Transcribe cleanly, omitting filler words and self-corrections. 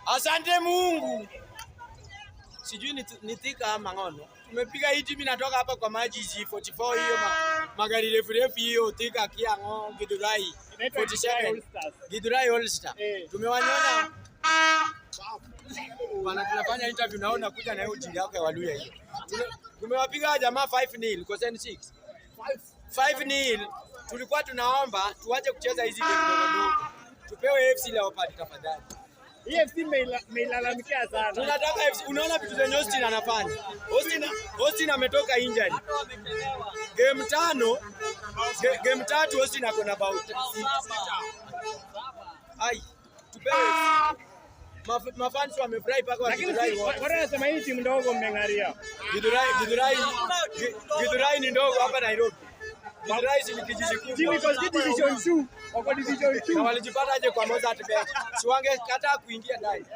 Asante Mungu. Sijui nitika Mangono. Tumepiga hii timu inatoka hapa kwa maji G44 hiyo magari refu hiyo Thika Kiango Githurai 47 Githurai All Star. Tumewanyonya. Bana tunafanya interview naona kuja na hiyo jili yako ya Waluya hiyo. Tumewapiga jamaa 5-0 kwa 6. 5-0. Tulikuwa tunaomba tuache kucheza hizi game ndogo. Tupewe FC Leopard tafadhali. EFC meilalamikia sana. Tunataka FC. Unaona vitu zenye Austin anafanya. Austin ametoka injury. Game 5, game 3 Austin ako na about 6. Ai, tupewe FC. Mafans wamefurahi paka wakidai wote. Bora nasema hii timu ndogo mmengaria. Githurai ni ndogo hapa Nairobi. Githurai si kijiji kubwa. Timu iko division 2. Wako division 2. Na walijipata aje kwa Mozart Bet. Si wangekataa kuingia ndani.